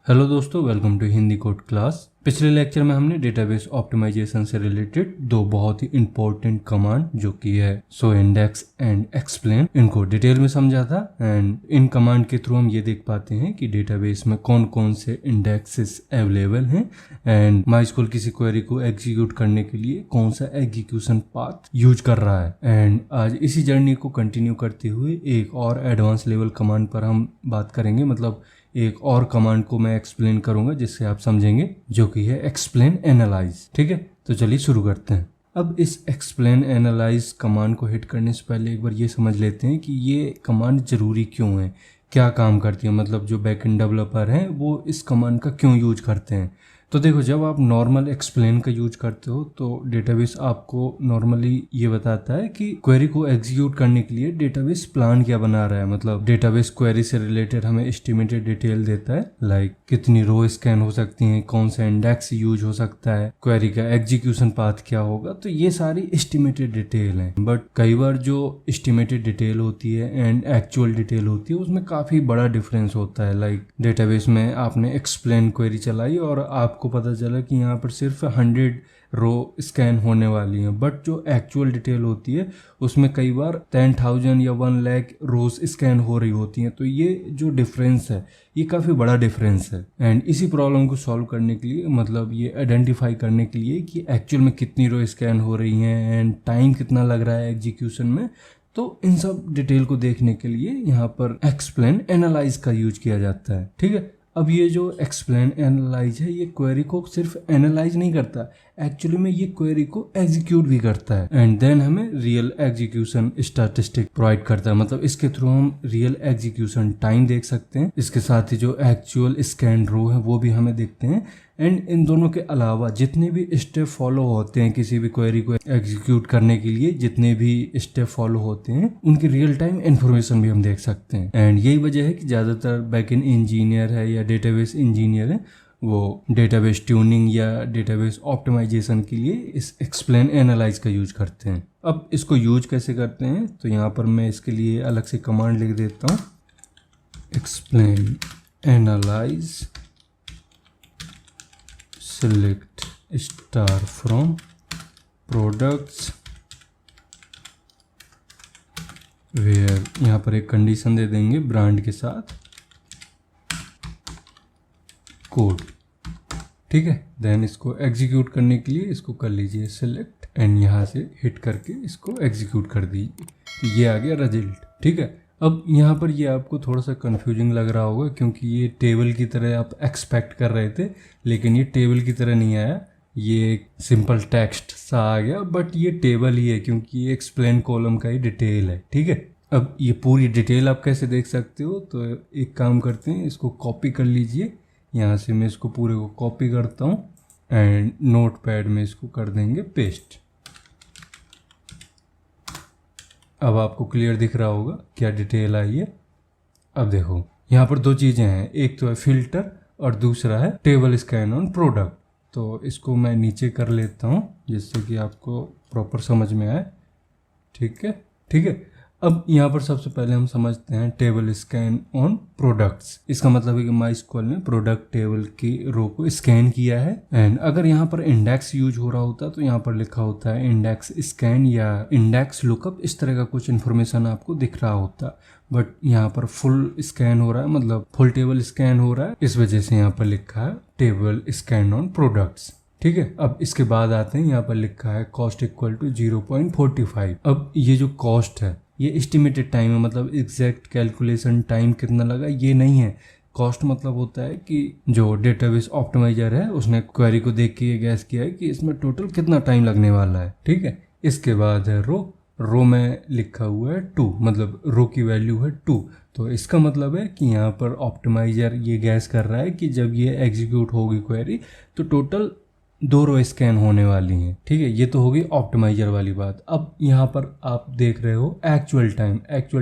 Hello दोस्तों, welcome to Hindi code class. पिछले lecture में हमने डेटाबेस ऑप्टिमाइजेशन से रिलेटेड दो बहुत ही इंपॉर्टेंट कमांड जो कि है सो इंडेक्स एंड एक्सप्लेन, इनको डिटेल में समझा था। एंड इन कमांड के थ्रू हम ये देख पाते हैं कि डेटाबेस में कौन कौन से इंडेक्सेस अवेलेबल हैं एंड माइस्क्यूएल किसी क्वेरी को एग्जीक्यूट करने के लिए कौन सा एग्जीक्यूशन पाथ यूज कर रहा है। एंड आज इसी जर्नी को कंटिन्यू करते हुए एक और एडवांस लेवल कमांड पर हम बात करेंगे, मतलब एक और कमांड को मैं एक्सप्लेन करूंगा जिससे आप समझेंगे, जो कि है एक्सप्लेन एनालाइज। ठीक है, तो चलिए शुरू करते हैं। अब इस एक्सप्लेन एनालाइज कमांड को हिट करने से पहले एक बार ये समझ लेते हैं कि ये कमांड जरूरी क्यों है, क्या काम करती है, मतलब जो बैकएंड डेवलपर हैं वो इस कमांड का क्यों यूज करते हैं। तो देखो, जब आप नॉर्मल एक्सप्लेन का यूज करते हो तो डेटाबेस आपको नॉर्मली ये बताता है कि क्वेरी को एग्जीक्यूट करने के लिए डेटाबेस प्लान क्या बना रहा है। मतलब डेटाबेस क्वेरी से रिलेटेड हमें एस्टिमेटेड डिटेल देता है, लाइक कितनी रो स्कैन हो सकती हैं, कौन सा इंडेक्स यूज हो सकता है, क्वेरी का एग्जीक्यूशन पाथ क्या होगा। तो ये सारी एस्टिमेटेड डिटेल है। बट कई बार जो एस्टिमेटेड डिटेल होती है एंड एक्चुअल डिटेल होती है उसमें काफी बड़ा डिफरेंस होता है। लाइक डेटाबेस में आपने एक्सप्लेन क्वेरी चलाई और आपको पता चला कि यहाँ पर सिर्फ 100 रो स्कैन होने वाली हैं, बट जो एक्चुअल डिटेल होती है उसमें कई बार 10,000 या 1 लाख रोज स्कैन हो रही होती हैं। तो ये जो डिफरेंस है ये काफ़ी बड़ा डिफरेंस है। एंड इसी प्रॉब्लम को सॉल्व करने के लिए, मतलब ये आइडेंटिफाई करने के लिए कि एक्चुअल में कितनी रो स्कैन हो रही हैं एंड टाइम कितना लग रहा है एग्जीक्यूशन में, तो इन सब डिटेल को देखने के लिए यहाँ पर एक्सप्लेन एनालाइज का यूज किया जाता है। ठीक है, अब ये जो एक्सप्लेन एनालाइज है ये क्वेरी को सिर्फ एनालाइज नहीं करता, एक्चुअली में ये क्वेरी को एग्जीक्यूट भी करता है एंड देन हमें रियल एग्जीक्यूशन स्टैटिस्टिक प्रोवाइड करता है। मतलब इसके थ्रू हम रियल एग्जीक्यूशन टाइम देख सकते हैं, इसके साथ ही जो एक्चुअल स्कैन रो है वो भी हमें देखते हैं। एंड इन दोनों के अलावा जितने भी स्टेप फॉलो होते हैं किसी भी क्वेरी को एग्जीक्यूट करने के लिए, जितने भी स्टेप फॉलो होते हैं उनकी रियल टाइम इन्फॉर्मेशन भी हम देख सकते हैं। एंड यही वजह है कि ज़्यादातर बैकएंड इंजीनियर है या डेटाबेस इंजीनियर है वो डेटाबेस ट्यूनिंग या डेटाबेस ऑप्टिमाइजेशन के लिए इस एक्सप्लेन एनालाइज का यूज करते हैं। अब इसको यूज कैसे करते हैं, तो यहाँ पर मैं इसके लिए अलग से कमांड लिख देता हूँ, explain analyse select star from products where, यहाँ पर एक कंडीशन दे देंगे ब्रांड के साथ कोड। ठीक है, देन इसको एग्जीक्यूट करने के लिए इसको कर लीजिए सिलेक्ट एंड यहाँ से हिट करके इसको एग्जीक्यूट कर दीजिए, तो ये आ गया रिजल्ट। ठीक है, अब यहाँ पर ये आपको थोड़ा सा कंफ्यूजिंग लग रहा होगा क्योंकि ये टेबल की तरह आप एक्सपेक्ट कर रहे थे, लेकिन ये टेबल की तरह नहीं आया, ये एक सिंपल टेक्स्ट सा आ गया। बट ये टेबल ही है क्योंकि ये एक्सप्लेन कॉलम का ही डिटेल है। ठीक है, अब ये पूरी डिटेल आप कैसे देख सकते हो, तो एक काम करते हैं, इसको कॉपी कर लीजिए। यहाँ से मैं इसको पूरे को कॉपी करता हूँ एंड नोट पैड में इसको कर देंगे पेस्ट। अब आपको क्लियर दिख रहा होगा क्या डिटेल आई है। अब देखो, यहाँ पर दो चीज़ें हैं, एक तो है फिल्टर और दूसरा है टेबल स्कैन ऑन प्रोडक्ट। तो इसको मैं नीचे कर लेता हूँ जिससे कि आपको प्रॉपर समझ में आए। ठीक है, ठीक है। अब यहाँ पर सबसे पहले हम समझते हैं टेबल स्कैन ऑन प्रोडक्ट्स। इसका मतलब है कि माइस्क्यूएल ने प्रोडक्ट टेबल की रो को स्कैन किया है एंड अगर यहाँ पर इंडेक्स यूज हो रहा होता तो यहाँ पर लिखा होता है इंडेक्स स्कैन या इंडेक्स लुकअप, इस तरह का कुछ इन्फॉर्मेशन आपको दिख रहा होता। बट यहाँ पर फुल स्कैन हो रहा है, मतलब फुल टेबल स्कैन हो रहा है, इस वजह से यहाँ पर लिखा है टेबल स्कैन ऑन प्रोडक्ट्स। ठीक है, अब इसके बाद आते हैं, यहाँ पर लिखा है कॉस्ट इक्वल टू 0.45। अब ये जो कॉस्ट है ये एस्टिमेटेड टाइम है, मतलब एग्जैक्ट कैलकुलेशन टाइम कितना लगा ये नहीं है। कॉस्ट मतलब होता है कि जो डेटाबेस ऑप्टिमाइजर है उसने क्वेरी को देख के ये गैस किया है कि इसमें टोटल कितना टाइम लगने वाला है। ठीक है, इसके बाद है रो में लिखा हुआ है 2, मतलब रो की वैल्यू है 2। तो इसका मतलब है कि यहाँ पर ऑप्टिमाइजर ये गैस कर रहा है कि जब ये एग्जीक्यूट होगी क्वेरी तो टोटल 2 रो स्कैन होने वाली हैं। ठीक है, ये तो होगी ऑप्टिमाइजर वाली बात। अब यहाँ पर आप देख रहे हो एक्चुअल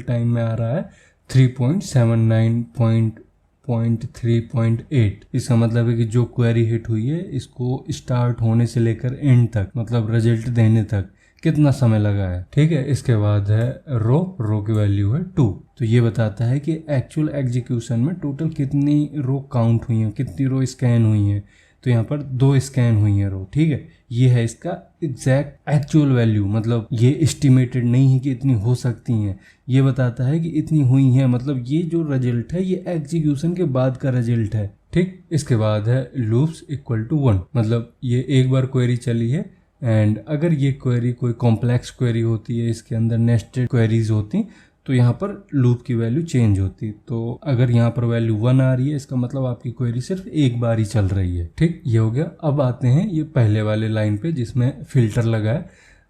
टाइम में आ रहा है 3.79.3.8। इसका मतलब है कि जो क्वेरी हिट हुई है इसको स्टार्ट होने से लेकर एंड तक, मतलब रिजल्ट देने तक कितना समय लगा है। ठीक है, इसके बाद है रो की वैल्यू है 2। तो ये बताता है कि एक्चुअल एग्जीक्यूशन में टोटल कितनी रो काउंट हुई हैं, कितनी रो स्कैन हुई हैं। तो यहाँ पर 2 स्कैन हुई हैं रो। ठीक है, ये है इसका एग्जैक्ट एक्चुअल वैल्यू, मतलब ये एस्टिमेटेड नहीं है कि इतनी हो सकती हैं, ये बताता है कि इतनी हुई हैं। मतलब ये जो रिजल्ट है ये एग्जीक्यूशन के बाद का रिजल्ट है। ठीक, इसके बाद है लूप्स इक्वल टू 1, मतलब ये एक बार क्वेरी चली है एंड अगर ये क्वेरी कोई कॉम्प्लेक्स क्वेरी होती है, इसके अंदर नेस्टेड क्वेरीज होती, तो यहाँ पर लूप की वैल्यू चेंज होती। तो अगर यहाँ पर वैल्यू 1 आ रही है, इसका मतलब आपकी क्वेरी सिर्फ एक बार ही चल रही है। ठीक, ये हो गया। अब आते हैं ये पहले वाले लाइन पे जिसमें फिल्टर लगा है।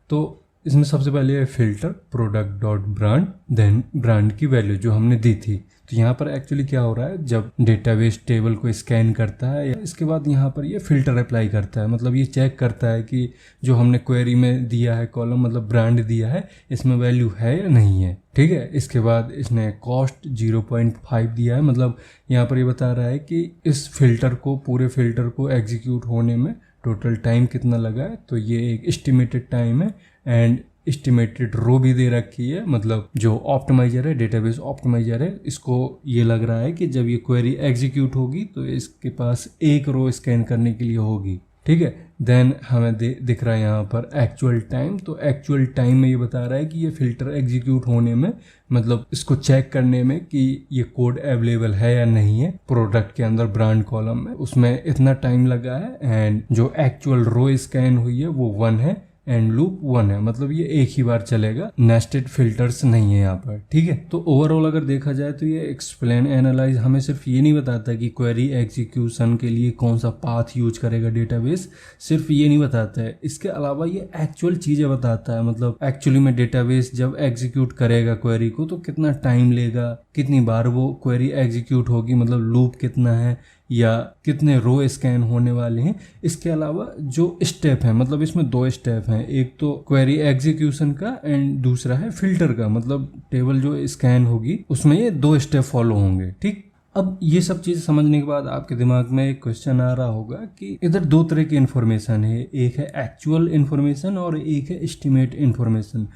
तो इसमें सबसे पहले है filter product dot brand, then brand की वैल्यू जो हमने दी थी। तो यहाँ पर एक्चुअली क्या हो रहा है, जब डेटाबेस टेबल को स्कैन करता है इसके बाद यहाँ पर ये फिल्टर अप्लाई करता है, मतलब ये चेक करता है कि जो हमने क्वेरी में दिया है कॉलम, मतलब ब्रांड दिया है, इसमें वैल्यू है या नहीं है। ठीक है, इसके बाद इसने कॉस्ट 0.5 दिया है, मतलब यहाँ पर ये बता रहा है कि इस फिल्टर को, पूरे फिल्टर को एग्जीक्यूट होने में टोटल टाइम कितना लगा है। तो ये एक एस्टिमेटेड टाइम है एंड एस्टिमेटेड रो भी दे रखी है, मतलब जो ऑप्टिमाइजर है, डेटाबेस ऑप्टिमाइजर है, इसको ये लग रहा है कि जब ये क्वेरी एग्जीक्यूट होगी तो इसके पास एक रो स्कैन करने के लिए होगी। ठीक है, देन हमें दिख रहा है यहाँ पर एक्चुअल टाइम। तो एक्चुअल टाइम में ये बता रहा है कि ये फिल्टर एग्जीक्यूट होने में, मतलब इसको चेक करने में कि ये कोड अवेलेबल है या नहीं है प्रोडक्ट के अंदर ब्रांड कॉलम में, उसमें इतना टाइम लगा है। एंड जो एक्चुअल रो स्कैन हुई है वो 1 है एंड लूप 1 है, मतलब ये एक ही बार चलेगा, नेस्टेड फिल्टर्स नहीं है यहाँ पर। ठीक है, तो ओवरऑल अगर देखा जाए तो ये एक्सप्लेन एनालाइज हमें सिर्फ ये नहीं बताता कि क्वेरी एग्जीक्यूशन के लिए कौन सा पाथ यूज करेगा डेटाबेस, सिर्फ ये नहीं बताता है, इसके अलावा ये एक्चुअल चीजें बताता है। मतलब एक्चुअली में डेटाबेस जब एग्जीक्यूट करेगा क्वेरी को तो कितना टाइम लेगा, कितनी बार वो क्वेरी एग्जीक्यूट होगी, मतलब लूप कितना है या कितने रो स्कैन होने वाले हैं। इसके अलावा जो स्टेप है, मतलब इसमें 2 स्टेप हैं, एक तो क्वेरी एग्जीक्यूशन का एंड दूसरा है फिल्टर का, मतलब टेबल जो स्कैन होगी उसमें ये 2 स्टेप फॉलो होंगे। ठीक, अब ये सब चीज़ समझने के बाद आपके दिमाग में एक क्वेश्चन आ रहा होगा कि इधर 2 तरह की इन्फॉर्मेशन है, एक है एक्चुअल इन्फॉर्मेशन और एक है एस्टिमेट इन्फॉर्मेशन।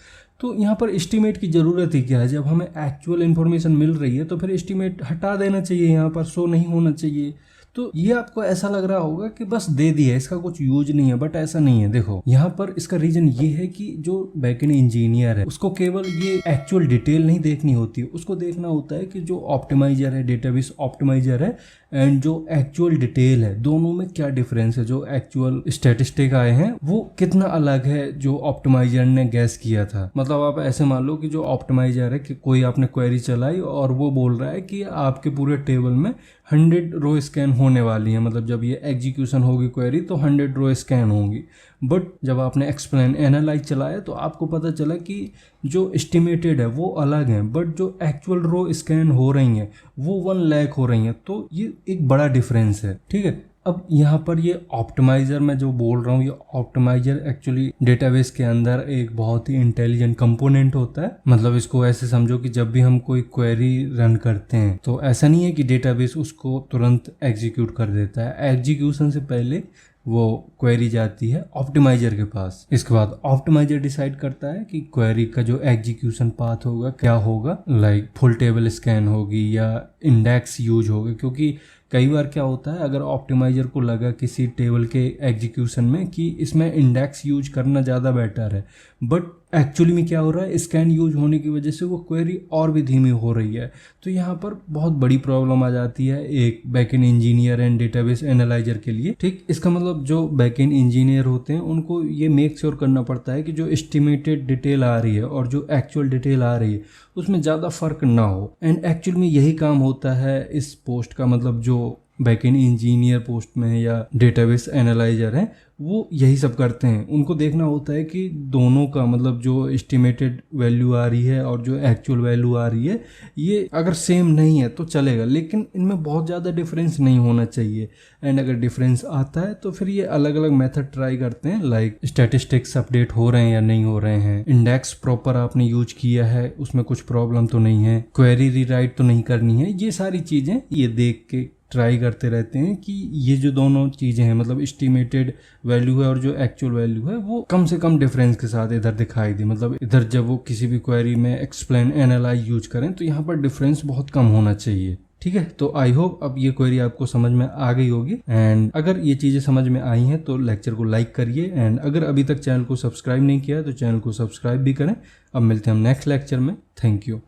तो यहाँ पर एस्टिमेट की ज़रूरत ही क्या है, जब हमें एक्चुअल इन्फॉर्मेशन मिल रही है तो फिर एस्टिमेट हटा देना चाहिए, यहाँ पर शो नहीं होना चाहिए। तो ये आपको ऐसा लग रहा होगा कि बस दे दिया, इसका कुछ यूज नहीं है, बट ऐसा नहीं है। देखो यहाँ पर इसका रीजन ये है कि जो बैकएंड इंजीनियर है उसको केवल ये एक्चुअल डिटेल नहीं देखनी होती, उसको देखना होता है कि जो ऑप्टिमाइजर है, डेटाबेस ऑप्टिमाइजर है एंड जो एक्चुअल डिटेल है, दोनों में क्या डिफरेंस है, जो एक्चुअल स्टैटिस्टिक आए हैं वो कितना अलग है जो ऑप्टिमाइजर ने गैस किया था। मतलब आप ऐसे मान लो कि जो ऑप्टिमाइजर है कि कोई आपने क्वेरी चलाई और वो बोल रहा है कि आपके पूरे टेबल में 100 रो स्कैन होने वाली है, मतलब जब ये एग्जीक्यूशन होगी क्वेरी तो 100 रो स्कैन होंगी। बट जब आपने एक्सप्लेन एनालाइज चलाया तो आपको पता चला कि जो एस्टिमेटेड है वो अलग है, बट जो एक्चुअल रो स्कैन हो रही हैं वो 1 लाख हो रही हैं। तो ये एक बड़ा डिफरेंस है। ठीक है, अब यहाँ पर ये ऑप्टिमाइजर मैं जो बोल रहा हूँ, ये ऑप्टिमाइजर एक्चुअली डेटाबेस के अंदर एक बहुत ही इंटेलिजेंट कंपोनेंट होता है। मतलब इसको ऐसे समझो कि जब भी हम कोई क्वेरी रन करते हैं तो ऐसा नहीं है कि डेटाबेस उसको तुरंत एग्जीक्यूट कर देता है, एग्जीक्यूशन से पहले वो क्वेरी जाती है ऑप्टिमाइजर के पास। इसके बाद ऑप्टिमाइजर डिसाइड करता है कि क्वेरी का जो एग्जीक्यूशन पाथ होगा क्या होगा, लाइक फुल टेबल स्कैन होगी या इंडेक्स यूज होगा। क्योंकि कई बार क्या होता है, अगर ऑप्टिमाइजर को लगा किसी टेबल के एग्जीक्यूशन में कि इसमें इंडेक्स यूज करना ज़्यादा बेटर है, बट एक्चुअली में क्या हो रहा है, स्कैन यूज होने की वजह से वो क्वेरी और भी धीमी हो रही है। तो यहाँ पर बहुत बड़ी प्रॉब्लम आ जाती है एक backend engineer and database analyser के लिए। ठीक, इसका मतलब जो बैकएंड इंजीनियर होते हैं उनको ये मेक श्योर करना पड़ता है कि जो एस्टिमेटेड डिटेल आ रही है और जो एक्चुअल डिटेल आ रही है उसमें ज़्यादा फर्क ना हो। एंड एक्चुअल में यही काम होता है इस पोस्ट का, मतलब जो बैकएंड इंजीनियर पोस्ट में है या डेटाबेस एनालाइजर है वो यही सब करते हैं। उनको देखना होता है कि दोनों का, मतलब जो एस्टिमेटेड वैल्यू आ रही है और जो एक्चुअल वैल्यू आ रही है, ये अगर सेम नहीं है तो चलेगा, लेकिन इनमें बहुत ज़्यादा डिफरेंस नहीं होना चाहिए। एंड अगर डिफरेंस आता है तो फिर ये अलग अलग मेथड ट्राई करते हैं, लाइक स्टैटिस्टिक्स अपडेट हो रहे हैं या नहीं हो रहे हैं, इंडेक्स प्रॉपर आपने यूज किया है, उसमें कुछ प्रॉब्लम तो नहीं है, क्वेरी रीराइट तो नहीं करनी है, ये सारी चीज़ें ये देख के ट्राई करते रहते हैं कि ये जो दोनों चीज़ें हैं, मतलब एस्टिमेटेड वैल्यू है और जो एक्चुअल वैल्यू है, वो कम से कम डिफरेंस के साथ इधर दिखाई दे। मतलब इधर जब वो किसी भी क्वेरी में एक्सप्लेन एनालाइज यूज करें तो यहाँ पर डिफरेंस बहुत कम होना चाहिए। ठीक है, तो आई होप अब ये क्वेरी आपको समझ में आ गई होगी। एंड अगर ये चीज़ें समझ में आई हैं तो लेक्चर को लाइक करिए, एंड अगर अभी तक चैनल को सब्सक्राइब नहीं किया है तो चैनल को सब्सक्राइब भी करें। अब मिलते हैं हम नेक्स्ट लेक्चर में। Thank you.